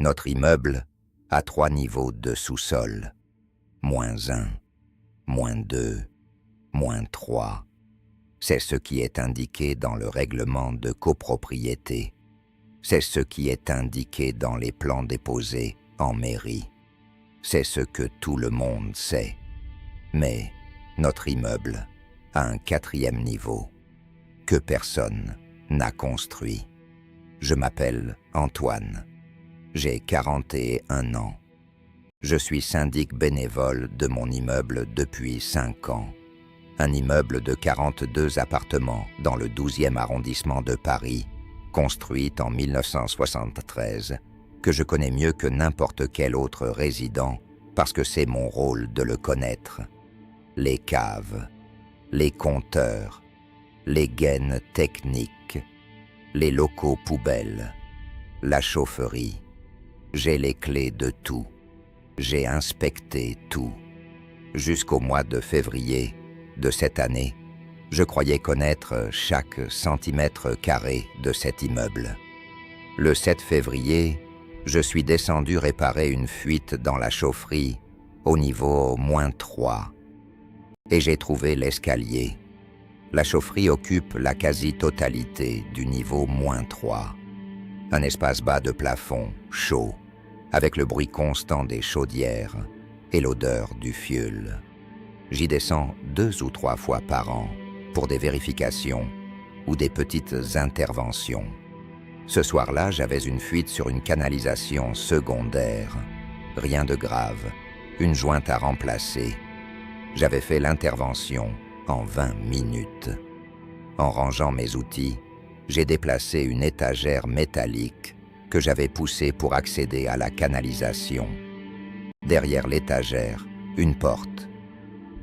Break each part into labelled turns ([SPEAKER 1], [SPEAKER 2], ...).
[SPEAKER 1] Notre immeuble a 3 niveaux de sous-sol. -1, -2, -3. C'est ce qui est indiqué dans le règlement de copropriété. C'est ce qui est indiqué dans les plans déposés en mairie. C'est ce que tout le monde sait. Mais notre immeuble a un 4e niveau que personne n'a construit. Je m'appelle Antoine. J'ai 41 ans. Je suis syndic bénévole de mon immeuble depuis 5 ans. Un immeuble de 42 appartements dans le 12e arrondissement de Paris, construit en 1973, que je connais mieux que n'importe quel autre résident parce que c'est mon rôle de le connaître. Les caves, les compteurs, les gaines techniques, les locaux poubelles, la chaufferie. J'ai les clés de tout. J'ai inspecté tout. Jusqu'au mois de février de cette année, je croyais connaître chaque centimètre carré de cet immeuble. Le 7 février, je suis descendu réparer une fuite dans la chaufferie au niveau -3. Et j'ai trouvé l'escalier. La chaufferie occupe la quasi-totalité du niveau -3. Un espace bas de plafond, chaud, avec le bruit constant des chaudières et l'odeur du fioul. J'y descends 2 ou 3 fois par an pour des vérifications ou des petites interventions. Ce soir-là, j'avais une fuite sur une canalisation secondaire. Rien de grave, une jointe à remplacer. J'avais fait l'intervention en 20 minutes. En rangeant mes outils, j'ai déplacé une étagère métallique que j'avais poussée pour accéder à la canalisation. Derrière l'étagère, une porte.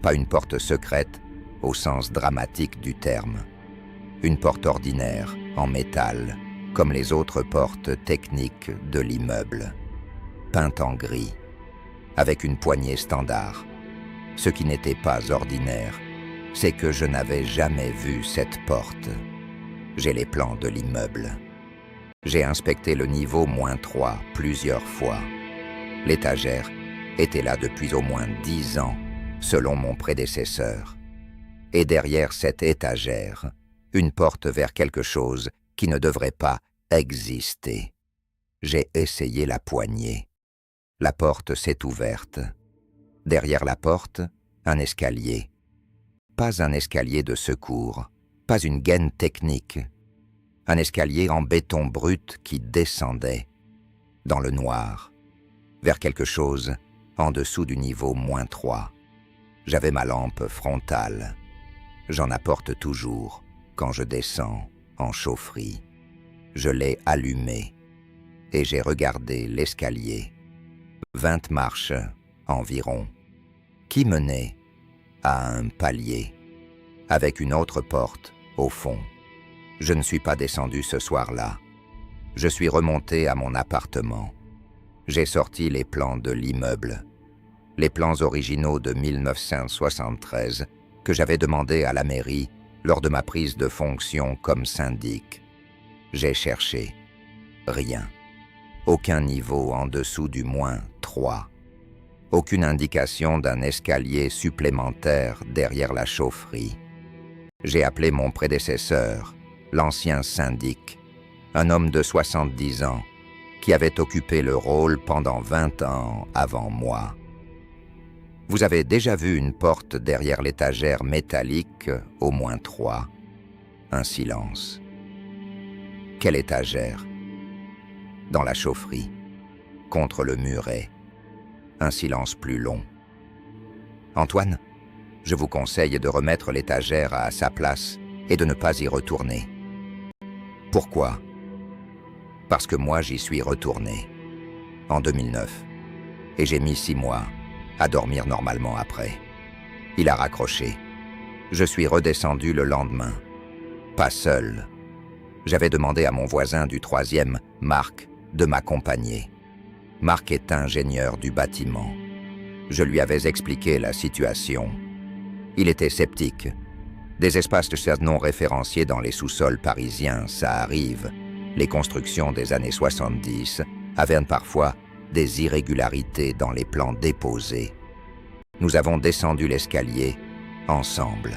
[SPEAKER 1] Pas une porte secrète au sens dramatique du terme. Une porte ordinaire, en métal, comme les autres portes techniques de l'immeuble. Peinte en gris, avec une poignée standard. Ce qui n'était pas ordinaire, c'est que je n'avais jamais vu cette porte. J'ai les plans de l'immeuble. J'ai inspecté le niveau -3 plusieurs fois. L'étagère était là depuis au moins 10 ans, selon mon prédécesseur. Et derrière cette étagère, une porte vers quelque chose qui ne devrait pas exister. J'ai essayé la poignée. La porte s'est ouverte. Derrière la porte, un escalier. Pas un escalier de secours, pas une gaine technique. Un escalier en béton brut qui descendait, dans le noir, vers quelque chose en dessous du niveau -3. J'avais ma lampe frontale. J'en apporte toujours quand je descends en chaufferie. Je l'ai allumée et j'ai regardé l'escalier. 20 marches environ, qui menait à un palier, avec une autre porte au fond. Je ne suis pas descendu ce soir-là. Je suis remonté à mon appartement. J'ai sorti les plans de l'immeuble, les plans originaux de 1973 que j'avais demandés à la mairie lors de ma prise de fonction comme syndic. J'ai cherché. Rien. Aucun niveau en dessous du -3. Aucune indication d'un escalier supplémentaire derrière la chaufferie. J'ai appelé mon prédécesseur, l'ancien syndic, un homme de 70 ans, qui avait occupé le rôle pendant 20 ans avant moi. Vous avez déjà vu une porte derrière l'étagère métallique au -3? Un silence. Quelle étagère? Dans la chaufferie, contre le muret. Un silence plus long. Antoine, je vous conseille de remettre l'étagère à sa place et de ne pas y retourner. Pourquoi? Parce que moi j'y suis retourné, en 2009, et j'ai mis 6 mois à dormir normalement après. Il a raccroché. Je suis redescendu le lendemain, pas seul. J'avais demandé à mon voisin du 3e, Marc, de m'accompagner. Marc est ingénieur du bâtiment. Je lui avais expliqué la situation. Il était sceptique. Des espaces non référenciés dans les sous-sols parisiens, ça arrive. Les constructions des années 70 avec parfois des irrégularités dans les plans déposés. Nous avons descendu l'escalier ensemble.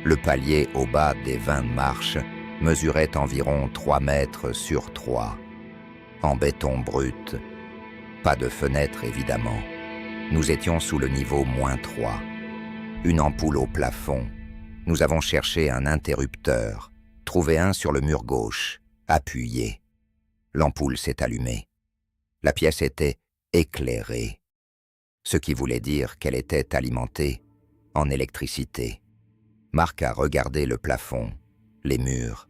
[SPEAKER 1] Le palier au bas des 20 marches mesurait environ 3 mètres sur 3. En béton brut. Pas de fenêtre évidemment. Nous étions sous le niveau -3. Une ampoule au plafond. Nous avons cherché un interrupteur, trouvé un sur le mur gauche, appuyé. L'ampoule s'est allumée. La pièce était éclairée, ce qui voulait dire qu'elle était alimentée en électricité. Marc a regardé le plafond, les murs,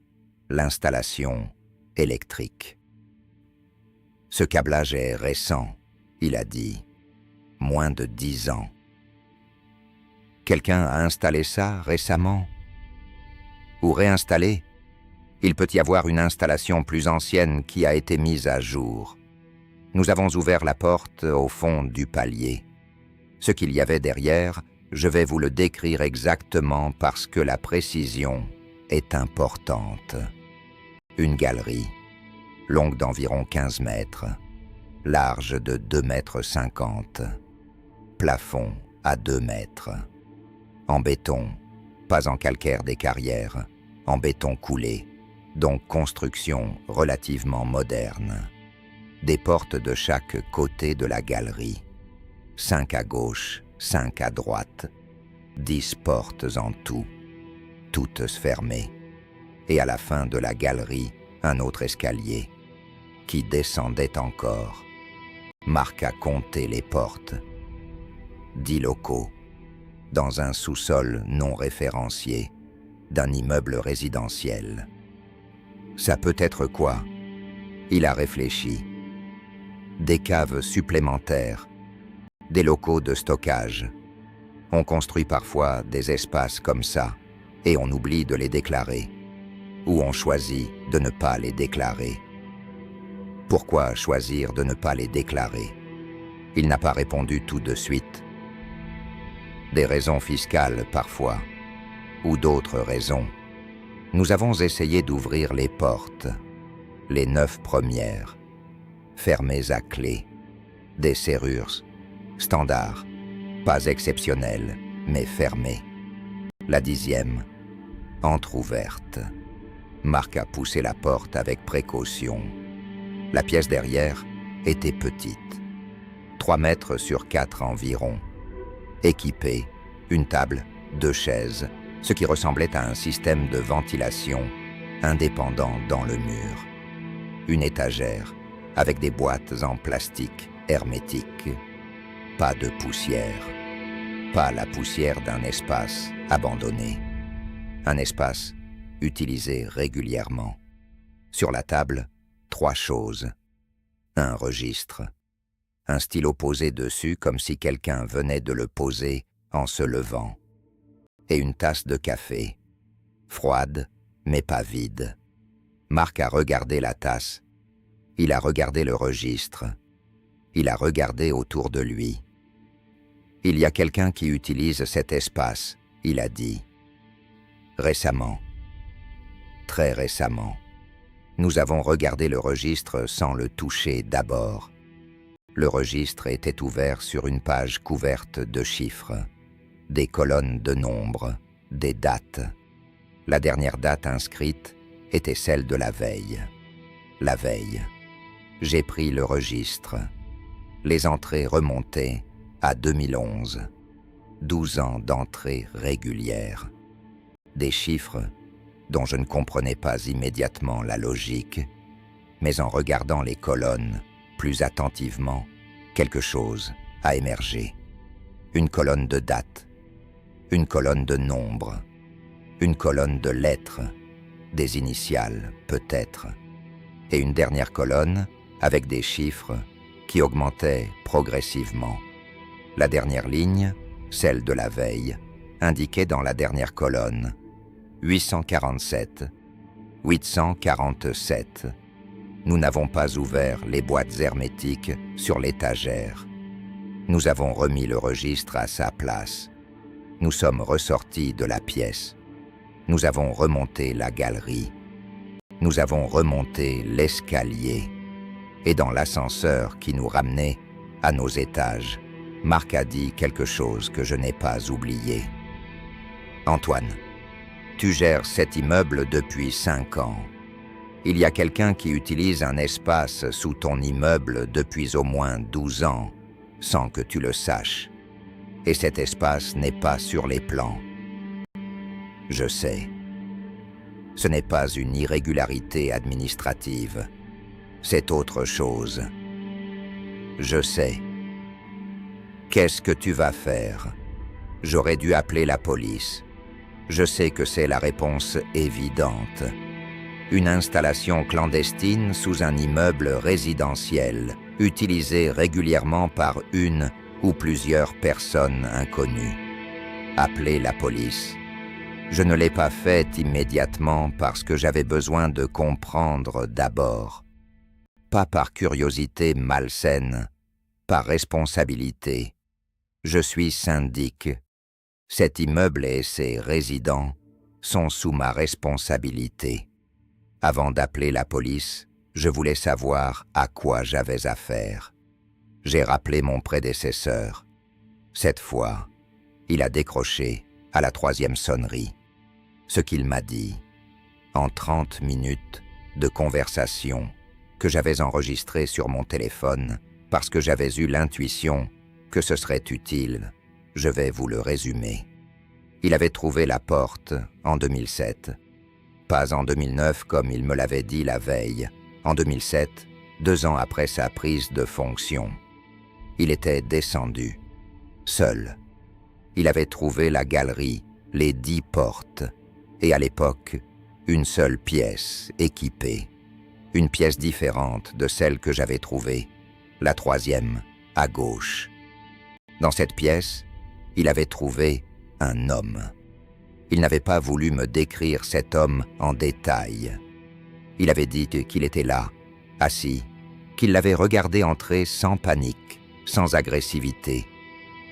[SPEAKER 1] l'installation électrique. Ce câblage est récent, il a dit. Moins de 10 ans. Quelqu'un a installé ça récemment? Ou réinstallé? Il peut y avoir une installation plus ancienne qui a été mise à jour. Nous avons ouvert la porte au fond du palier. Ce qu'il y avait derrière, je vais vous le décrire exactement parce que la précision est importante. Une galerie, longue d'environ 15 mètres, large de 2,50 m, plafond à 2 mètres, en béton, pas en calcaire des carrières, en béton coulé, donc construction relativement moderne. Des portes de chaque côté de la galerie, 5 à gauche, 5 à droite, 10 portes en tout, toutes fermées, et à la fin de la galerie, un autre escalier, qui descendait encore. Marc a compté les portes. 10 locaux, dans un sous-sol non référencié, d'un immeuble résidentiel. Ça peut être quoi? Il a réfléchi. Des caves supplémentaires, des locaux de stockage. On construit parfois des espaces comme ça, et on oublie de les déclarer. Ou on choisit de ne pas les déclarer. Pourquoi choisir de ne pas les déclarer? Il n'a pas répondu tout de suite. Des raisons fiscales parfois, ou d'autres raisons. Nous avons essayé d'ouvrir les portes, les 9 premières, fermées à clé, des serrures, standards, pas exceptionnelles, mais fermées. La 10e, entr'ouverte. Marc a poussé la porte avec précaution. La pièce derrière était petite, 3 mètres sur 4 environ. Équipée, une table, 2 chaises, ce qui ressemblait à un système de ventilation indépendant dans le mur. Une étagère avec des boîtes en plastique hermétique. Pas de poussière. Pas la poussière d'un espace abandonné. Un espace utilisé régulièrement. Sur la table, 3 choses. Un registre. Un stylo posé dessus comme si quelqu'un venait de le poser en se levant. Et une tasse de café. Froide, mais pas vide. Marc a regardé la tasse. Il a regardé le registre. Il a regardé autour de lui. Il y a quelqu'un qui utilise cet espace, il a dit. Récemment. Très récemment. Nous avons regardé le registre sans le toucher d'abord. Le registre était ouvert sur une page couverte de chiffres, des colonnes de nombres, des dates. La dernière date inscrite était celle de la veille. La veille. J'ai pris le registre. Les entrées remontaient à 2011. 12 ans d'entrées régulières. Des chiffres dont je ne comprenais pas immédiatement la logique, mais en regardant les colonnes plus attentivement, quelque chose a émergé. Une colonne de dates, une colonne de nombres, une colonne de lettres, des initiales peut-être, et une dernière colonne avec des chiffres qui augmentaient progressivement. La dernière ligne, celle de la veille, indiquait dans la dernière colonne 847, 847. Nous n'avons pas ouvert les boîtes hermétiques sur l'étagère. Nous avons remis le registre à sa place. Nous sommes ressortis de la pièce. Nous avons remonté la galerie. Nous avons remonté l'escalier. Et dans l'ascenseur qui nous ramenait à nos étages, Marc a dit quelque chose que je n'ai pas oublié. « Antoine, tu gères cet immeuble depuis 5 ans. Il y a quelqu'un qui utilise un espace sous ton immeuble depuis au moins 12 ans, sans que tu le saches. Et cet espace n'est pas sur les plans. Je sais. Ce n'est pas une irrégularité administrative. C'est autre chose. Je sais. Qu'est-ce que tu vas faire? J'aurais dû appeler la police. Je sais que c'est la réponse évidente. Une installation clandestine sous un immeuble résidentiel, utilisé régulièrement par une ou plusieurs personnes inconnues. Appeler la police. Je ne l'ai pas fait immédiatement parce que j'avais besoin de comprendre d'abord. Pas par curiosité malsaine, par responsabilité. Je suis syndic. Cet immeuble et ses résidents sont sous ma responsabilité. Avant d'appeler la police, je voulais savoir à quoi j'avais affaire. J'ai rappelé mon prédécesseur. Cette fois, il a décroché à la 3e sonnerie. Ce qu'il m'a dit, en 30 minutes de conversation que j'avais enregistrée sur mon téléphone parce que j'avais eu l'intuition que ce serait utile, je vais vous le résumer. Il avait trouvé la porte en 2007. Pas en 2009 comme il me l'avait dit la veille, en 2007, 2 ans après sa prise de fonction. Il était descendu, seul. Il avait trouvé la galerie, les 10 portes, et à l'époque, une seule pièce équipée. Une pièce différente de celle que j'avais trouvée, la 3e, à gauche. Dans cette pièce, il avait trouvé un homme. Il n'avait pas voulu me décrire cet homme en détail. Il avait dit qu'il était là, assis, qu'il l'avait regardé entrer sans panique, sans agressivité,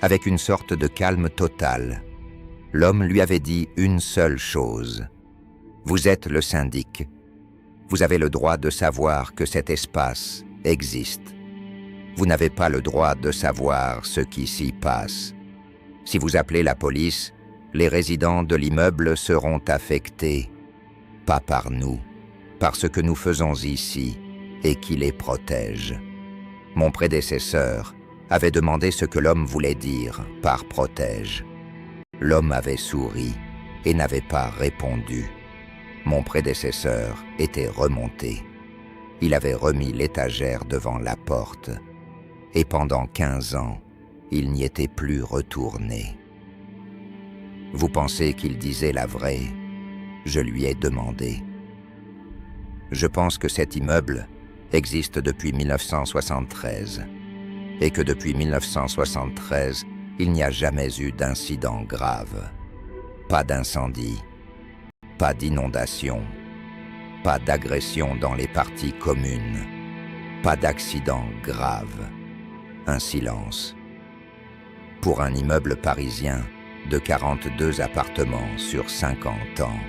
[SPEAKER 1] avec une sorte de calme total. L'homme lui avait dit une seule chose. « Vous êtes le syndic. Vous avez le droit de savoir que cet espace existe. Vous n'avez pas le droit de savoir ce qui s'y passe. Si vous appelez la police, les résidents de l'immeuble seront affectés, pas par nous, par ce que nous faisons ici et qui les protège. » Mon prédécesseur avait demandé ce que l'homme voulait dire par « protège ». L'homme avait souri et n'avait pas répondu. Mon prédécesseur était remonté. Il avait remis l'étagère devant la porte. Et pendant 15 ans, il n'y était plus retourné. « Vous pensez qu'il disait la vraie ?» Je lui ai demandé. Je pense que cet immeuble existe depuis 1973 et que depuis 1973, il n'y a jamais eu d'incident grave. Pas d'incendie, pas d'inondation, pas d'agression dans les parties communes, pas d'accident grave. Un silence. Pour un immeuble parisien de 42 appartements sur 50 ans,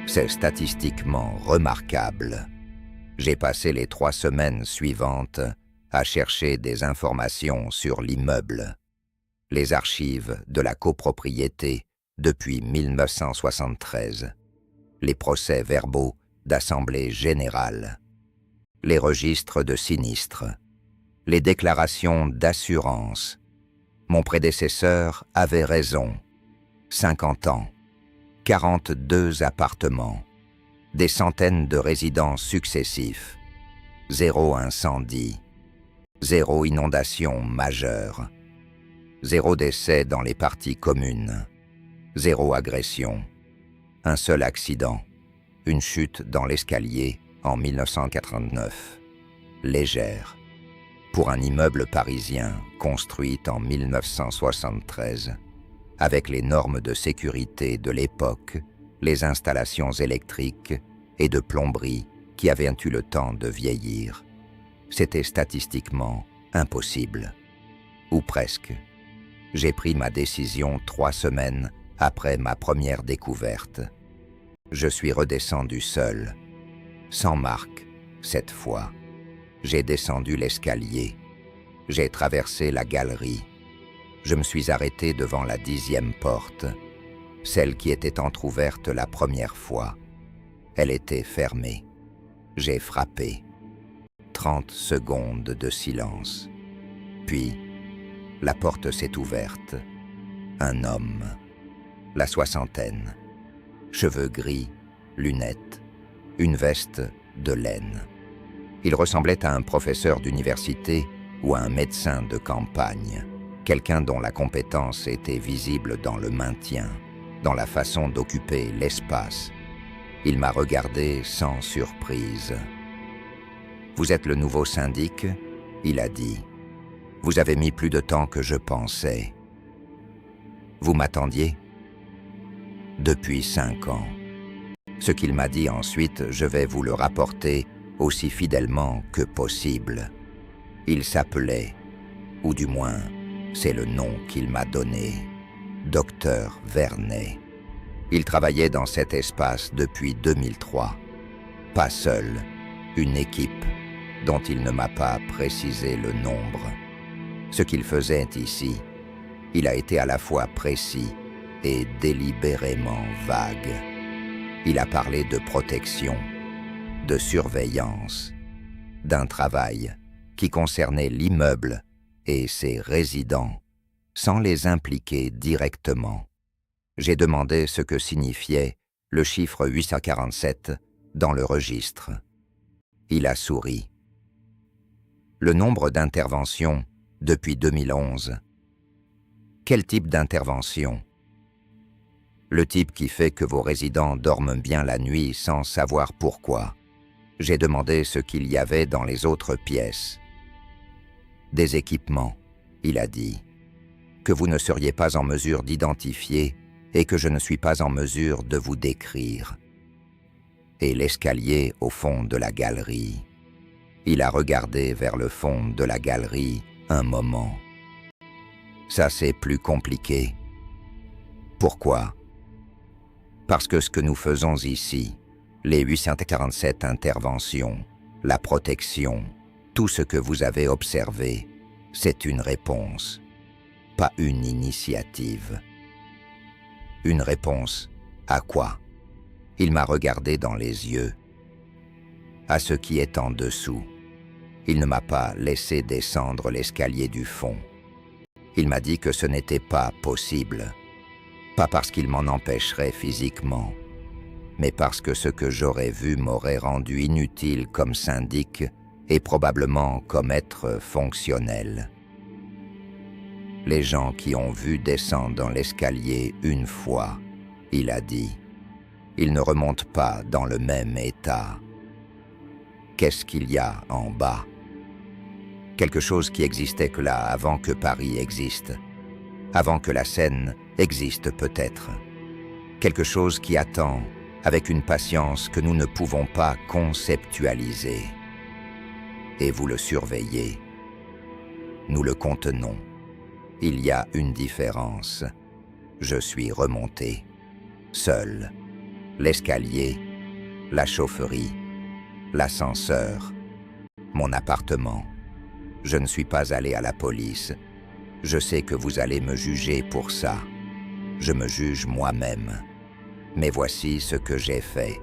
[SPEAKER 1] c'est statistiquement remarquable. J'ai passé les 3 semaines suivantes à chercher des informations sur l'immeuble, les archives de la copropriété depuis 1973, les procès-verbaux d'assemblée générale, les registres de sinistres, les déclarations d'assurance. Mon prédécesseur avait raison. 50 ans, 42 appartements, des centaines de résidents successifs, 0 incendie, 0 inondation majeure, 0 décès dans les parties communes, 0 agression, un seul accident, une chute dans l'escalier en 1989, légère. Pour un immeuble parisien construit en 1973, avec les normes de sécurité de l'époque, les installations électriques et de plomberie qui avaient eu le temps de vieillir. C'était statistiquement impossible. Ou presque. J'ai pris ma décision 3 semaines après ma première découverte. Je suis redescendu seul, sans Marc, cette fois. J'ai descendu l'escalier. J'ai traversé la galerie. Je me suis arrêté devant la 10e porte, celle qui était entr'ouverte la première fois. Elle était fermée. J'ai frappé. 30 secondes de silence. Puis, la porte s'est ouverte. Un homme, la soixantaine, cheveux gris, lunettes, une veste de laine. Il ressemblait à un professeur d'université ou à un médecin de campagne, quelqu'un dont la compétence était visible dans le maintien, dans la façon d'occuper l'espace. Il m'a regardé sans surprise. « Vous êtes le nouveau syndic ?» il a dit. « Vous avez mis plus de temps que je pensais. Vous m'attendiez ?» Depuis 5 ans. Ce qu'il m'a dit ensuite, je vais vous le rapporter aussi fidèlement que possible. Il s'appelait, ou du moins, c'est le nom qu'il m'a donné, Dr Vernet. Il travaillait dans cet espace depuis 2003. Pas seul, une équipe dont il ne m'a pas précisé le nombre. Ce qu'il faisait ici, il a été à la fois précis et délibérément vague. Il a parlé de protection, de surveillance, d'un travail qui concernait l'immeuble et ses résidents, sans les impliquer directement. J'ai demandé ce que signifiait le chiffre 847 dans le registre. Il a souri. Le nombre d'interventions depuis 2011. Quel type d'intervention? Le type qui fait que vos résidents dorment bien la nuit sans savoir pourquoi. J'ai demandé ce qu'il y avait dans les autres pièces. Des équipements, il a dit, que vous ne seriez pas en mesure d'identifier et que je ne suis pas en mesure de vous décrire. Et l'escalier au fond de la galerie. Il a regardé vers le fond de la galerie un moment. Ça, c'est plus compliqué. Pourquoi? Parce que ce que nous faisons ici, les 847 interventions, la protection, tout ce que vous avez observé, c'est une réponse, pas une initiative. Une réponse à quoi? Il m'a regardé dans les yeux. À ce qui est en dessous. Il ne m'a pas laissé descendre l'escalier du fond. Il m'a dit que ce n'était pas possible. Pas parce qu'il m'en empêcherait physiquement, mais parce que ce que j'aurais vu m'aurait rendu inutile comme syndic et probablement comme être fonctionnel. Les gens qui ont vu descendre l'escalier une fois, il a dit, ils ne remontent pas dans le même état. Qu'est-ce qu'il y a en bas? Quelque chose qui existait que là avant que Paris existe, avant que la Seine existe peut-être. Quelque chose qui attend avec une patience que nous ne pouvons pas conceptualiser. Et vous le surveillez. Nous le contenons. Il y a une différence. Je suis remonté, seul. L'escalier, la chaufferie, l'ascenseur, mon appartement. Je ne suis pas allé à la police. Je sais que vous allez me juger pour ça. Je me juge moi-même. Mais voici ce que j'ai fait.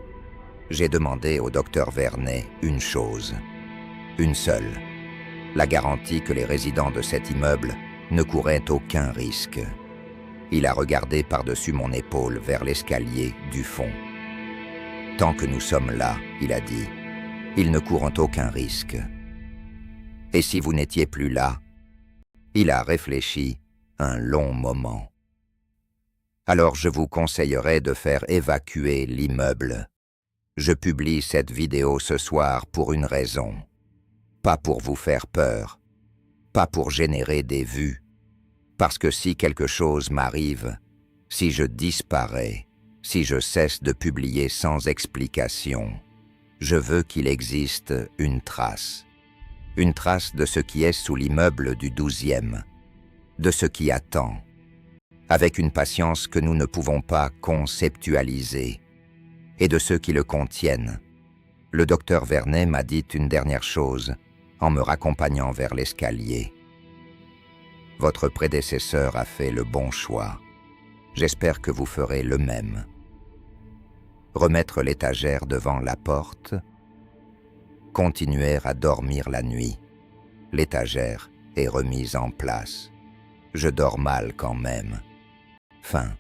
[SPEAKER 1] J'ai demandé au docteur Vernet une chose. Une seule. La garantie que les résidents de cet immeuble ne couraient aucun risque. Il a regardé par-dessus mon épaule vers l'escalier du fond. Tant que nous sommes là, il a dit, ils ne courent aucun risque. Et si vous n'étiez plus là? Il a réfléchi un long moment. Alors je vous conseillerais de faire évacuer l'immeuble. Je publie cette vidéo ce soir pour une raison. Pas pour vous faire peur, pas pour générer des vues. Parce que si quelque chose m'arrive, si je disparais, si je cesse de publier sans explication, je veux qu'il existe une trace de ce qui est sous l'immeuble du 12e, de ce qui attend, avec une patience que nous ne pouvons pas conceptualiser, et de ceux qui le contiennent. Le docteur Vernet m'a dit une dernière chose, en me raccompagnant vers l'escalier. Votre prédécesseur a fait le bon choix. J'espère que vous ferez le même. Remettre l'étagère devant la porte, continuer à dormir la nuit. L'étagère est remise en place. Je dors mal quand même. Fin.